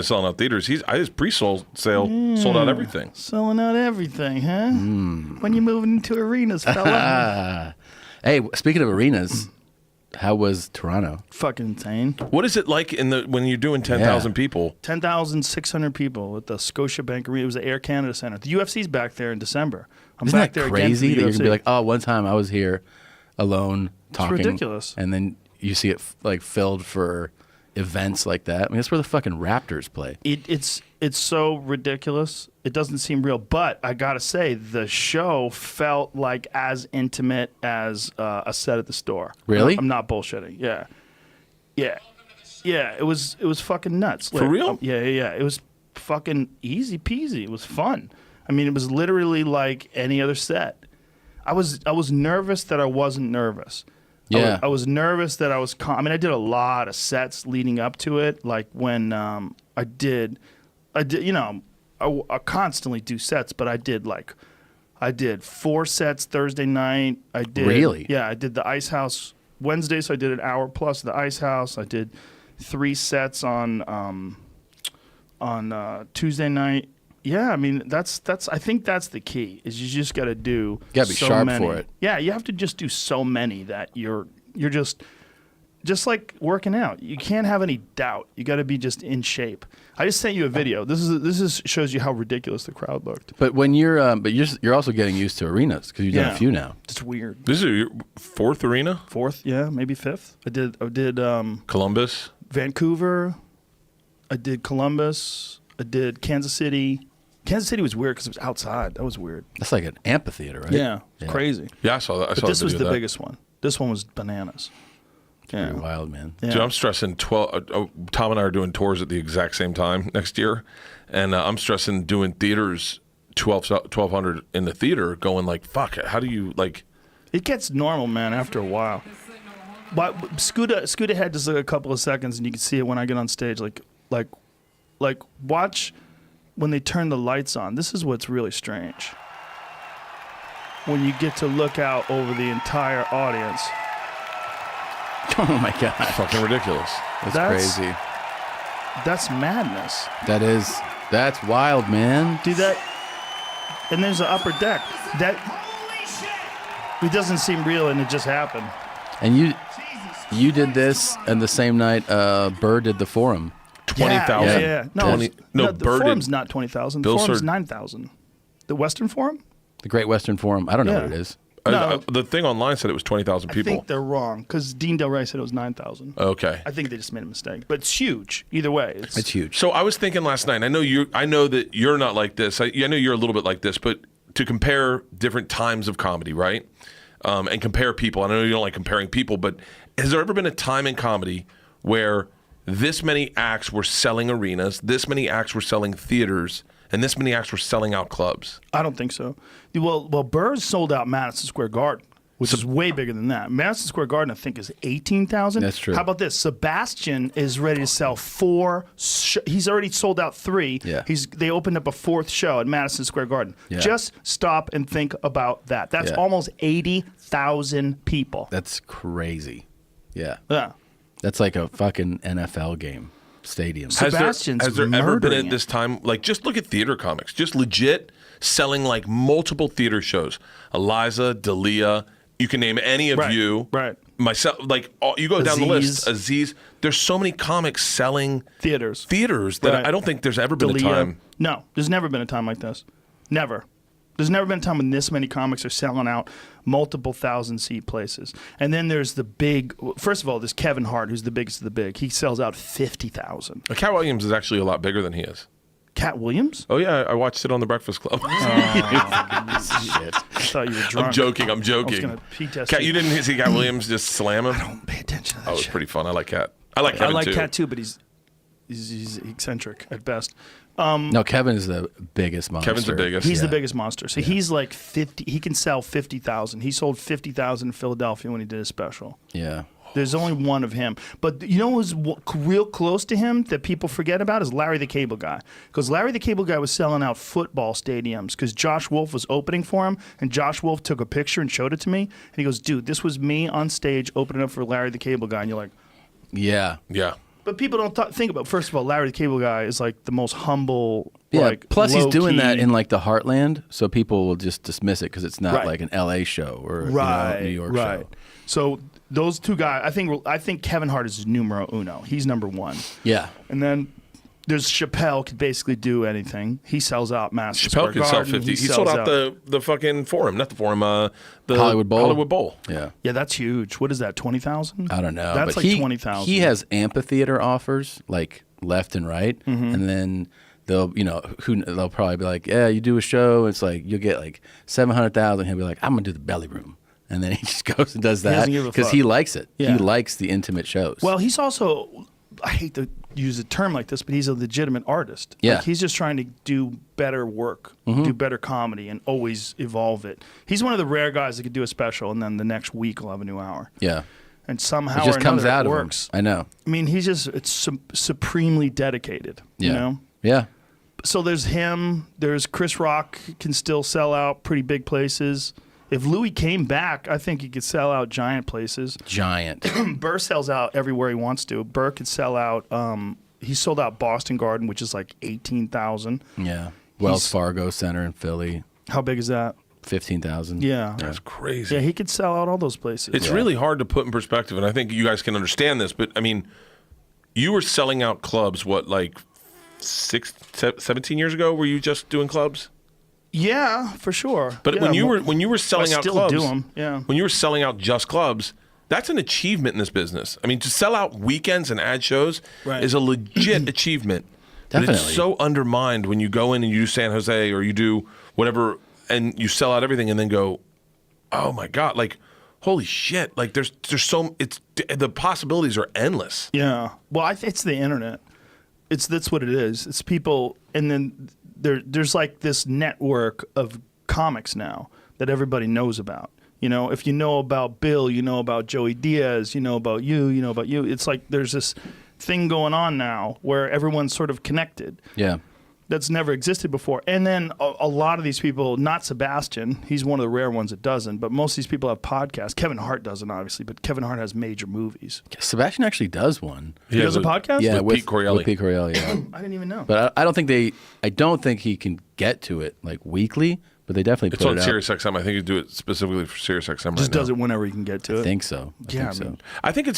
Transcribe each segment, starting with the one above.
selling out theaters. His pre-sold sale sold out everything. Selling out everything, huh? When you moving into arenas, fella. Hey, speaking of arenas, how was Toronto? Fucking insane. What is it like when you're doing 10,000 people? 10,600 people at the Scotiabank Arena. It was the Air Canada Center. The UFC's back there in December. Isn't back that there crazy again that you're gonna be like, oh, one time I was here alone talking. It's ridiculous. And then you see it like filled for events like that. I mean, that's where the fucking Raptors play. It's so ridiculous. It doesn't seem real. But I gotta say, the show felt like as intimate as a set at the store. Really? I'm not bullshitting. Yeah. It was fucking nuts. For real? Yeah. It was fucking easy peasy. It was fun. I mean, it was literally like any other set. I was nervous that I wasn't nervous. Yeah. I was nervous that I was. I mean, I did a lot of sets leading up to it. Like when I did. You know, I constantly do sets, but I did 4 sets Thursday night. I did. Really? Yeah, I did the Ice House Wednesday, so I did an hour plus the Ice House. I did 3 sets on Tuesday night. Yeah, I mean that's I think that's the key is you just got to do. You got to be so sharp many. for it. Yeah, you have to just do so many that you're just like working out. You can't have any doubt. You got to be just in shape. I just sent you a video. This is shows you how ridiculous the crowd looked. But when you're also getting used to arenas because you've done a few now. It's weird. This is your 4th arena? 4th, yeah, maybe 5th. I did Columbus, Vancouver. I did Columbus. I did Kansas City. Kansas City was weird because it was outside. That was weird. That's like an amphitheater, right? Yeah, crazy. Yeah, I saw that. But this was the biggest one. This one was bananas. Pretty wild, man. Yeah. Dude, I'm stressing. Tom and I are doing tours at the exact same time next year, and I'm stressing doing theaters 1,200 in the theater. Going like, fuck. How do you like? It gets normal, man, after a while. But scoot ahead just like a couple of seconds, and you can see it when I get on stage. Like watch when they turn the lights on. This is what's really strange. When you get to look out over the entire audience. Oh my god, Fucking ridiculous. that's crazy. That's madness. That's wild, man. Do that, and there's an upper deck. That it doesn't seem real, and it just happened. And you did this, and the same night, Burr did the Forum. 20,000. Yeah. No, the Bird Forum's did- not 20,000. The Bill Forum's Sir- 9,000. The Western Forum? The Great Western Forum. I don't know Yeah. what it is. No. The thing online said it was 20,000 I people. think they're wrong because Dean Del Rey said it was 9,000. Okay. I think they just made a mistake, but it's huge. Either way, It's huge. So I was thinking last night. I know that you're not like this. I know you're a little bit like this, but to compare different times of comedy, right? And compare people. I know you don't like comparing people, but has there ever been a time in comedy where this many acts were selling arenas, this many acts were selling theaters, and this many acts were selling out clubs? I don't think so. Well, Burrs sold out Madison Square Garden, which is way bigger than that. Madison Square Garden, I think, is 18,000. That's true. How about this? Sebastian is ready to sell 4. He's already sold out 3. Yeah. They opened up a 4th show at Madison Square Garden. Yeah. Just stop and think about that. That's Yeah. almost 80,000 people. That's crazy. Yeah. Yeah. That's like a fucking NFL game stadium. Sebastian's Has there ever been murdering at this time, like, just look at theater comics, just legit selling like multiple theater shows? Eliza, Dalia, you can name any of Right, you. right. Myself, like, you go down the list. Aziz. Aziz. There's so many comics selling Theaters. that Right. I don't think there's ever been a Dalia. time. No, there's never been a time like this. Never. There's never been a time when this many comics are selling out multiple 1,000-seat places. And then there's the big. First of all, there's Kevin Hart, who's the biggest of the big. He sells out 50,000. Cat Williams is actually a lot bigger than he is. Cat Williams? Oh yeah, I watched it on the Breakfast Club. Shit. I thought you were drunk. I'm joking. I was going to pee test Cat, you didn't see Cat Williams just slam him? Don't pay attention to that Oh, it was shit. pretty fun. I like Cat. I like Kevin I like too. Cat too, but he's eccentric at best. No, Kevin is the biggest monster. Kevin's the biggest. He's the biggest monster. So he's like 50. He can sell 50,000. He sold 50,000 in Philadelphia when he did his special. Yeah. There's only one of him. But you know who's real close to him that people forget about is Larry the Cable Guy. Because Larry the Cable Guy was selling out football stadiums because Josh Wolf was opening for him, and Josh Wolf took a picture and showed it to me. And he goes, dude, this was me on stage opening up for Larry the Cable Guy. And you're like, Yeah. Yeah. But people don't think about. First of all, Larry the Cable Guy is like the most humble. Yeah. Like, Plus, he's doing that low-key- in like the heartland, so people will just dismiss it because it's not Right. like an LA show or right, New York right. show. So those two guys, I think Kevin Hart is numero uno. He's number one. Yeah. And then there's Chappelle could basically do anything. He sells out Madison Chappelle Square could sell Garden. 50. He sells sold out the fucking Forum, not the Forum, the Hollywood Bowl. Hollywood Bowl. Yeah. Yeah, that's huge. What is that? 20,000? I don't know. That's but like 20,000. He has amphitheater offers like left and right, and then they'll they'll probably be like, yeah, you do a show, it's like you'll get like 700,000. He'll be like, I'm gonna do the belly room, and then he just goes and does that doesn't give a because fuck. he likes it. Yeah. He likes the intimate shows. Well, he's also, I hate to use a term like this, but he's a legitimate artist. Yeah. Like, he's just trying to do better work, do better comedy, and always evolve it. He's one of the rare guys that could do a special, and then the next week he'll have a new hour. yeah, And somehow it just or comes another, out it of works. him. I know. I mean, he's just, it's supremely dedicated, Yeah. you know? Yeah. So there's him. There's Chris Rock can still sell out pretty big places. If Louis came back, I think he could sell out giant places. Giant. Burr sells out everywhere he wants to. Burr could sell out. He sold out Boston Garden, which is like 18,000. Yeah. Wells He's- Fargo Center in Philly, How big is that? 15,000. Yeah. That's crazy. Yeah, he could sell out all those places. It's really hard to put in perspective, and I think you guys can understand this, but I mean, you were selling out clubs, what, like 17 years ago? Were you just doing clubs? Yeah, for sure. But Yeah, when you were selling out still clubs, do 'em, yeah. when you were selling out just clubs, that's an achievement in this business. I mean, to sell out weekends and add shows Right. is a legit achievement. But it's Definitely. so undermined when you go in and you do San Jose or you do whatever and you sell out everything and then go, oh my God, like, holy shit. Like there's so, the possibilities are endless. Yeah. Well, it's the internet. That's what it is. It's people, and then there's like this network of comics now that everybody knows about. You know, if you know about Bill, you know about Joey Diaz, you know about you, you know about you. It's like there's this thing going on now where everyone's sort of connected. Yeah. That's never existed before. And then a lot of these people, not Sebastian, he's one of the rare ones that doesn't, but most of these people have podcasts. Kevin Hart doesn't, obviously, but Kevin Hart has major movies. Sebastian actually does one. He does a podcast? Yeah, With Pete Correale. With Pete Correale, yeah. I didn't even know. But I don't think he can get to it like weekly, but they definitely It's put on it out. Sirius XM. I think you do it specifically for Sirius XM Just right now. does it whenever you can get to it. I think so. Yeah, think so. I mean- I think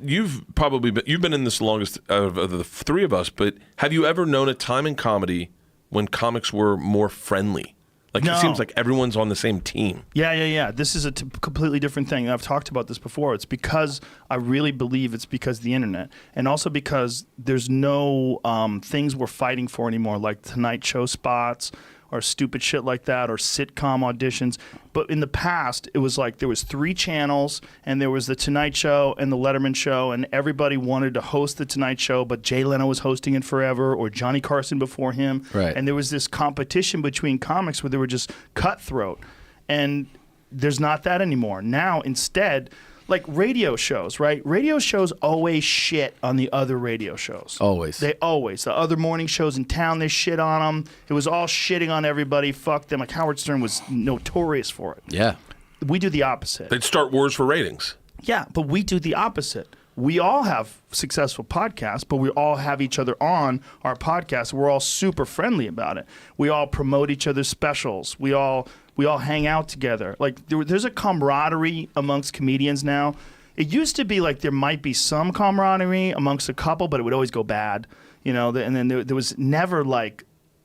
you've been in this the longest of the three of us, but have you ever known a time in comedy when comics were more friendly? Like No. it seems like everyone's on the same team. Yeah. This is a completely different thing. I've talked about this before. It's because I really believe it's because of the internet, and also because there's no things we're fighting for anymore, like Tonight Show spots or stupid shit like that, or sitcom auditions. But in the past, it was like there was 3 channels, and there was the Tonight Show and the Letterman Show, and everybody wanted to host the Tonight Show, but Jay Leno was hosting it forever, or Johnny Carson before him. Right. And there was this competition between comics where they were just cutthroat. And there's not that anymore. Now, instead, like radio shows, right? Radio shows always shit on the other radio shows. Always. The other morning shows in town, they shit on them. It was all shitting on everybody. Fuck them. Like Howard Stern was notorious for it. Yeah. We do the opposite. They'd start wars for ratings. Yeah, but we do the opposite. We all have successful podcasts, but we all have each other on our podcast. We're all super friendly about it. We all promote each other's specials. We all hang out together. Like there's a camaraderie amongst comedians now. It used to be like there might be some camaraderie amongst a couple, but it would always go bad, you know. And then there was never like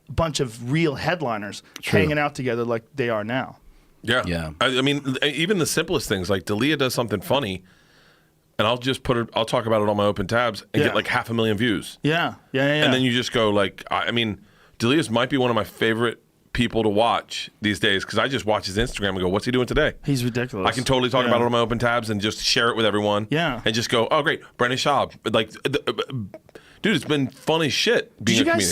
a bunch of real headliners hanging out together like they are now. Yeah. Yeah. I mean, even the simplest things, like Dalia does something funny, and I'll talk about it on my open tabs and Yeah. get like 500,000 views. Yeah. And then you just go like, I mean, Delia's might be one of my favorite people to watch these days because I just watch his Instagram and go, what's he doing today? He's ridiculous. I can totally talk about it on my open tabs and just share it with everyone. Yeah. And just go, oh, great, Brendan Schaub. Like, dude, it's been fun as shit being Did you a guys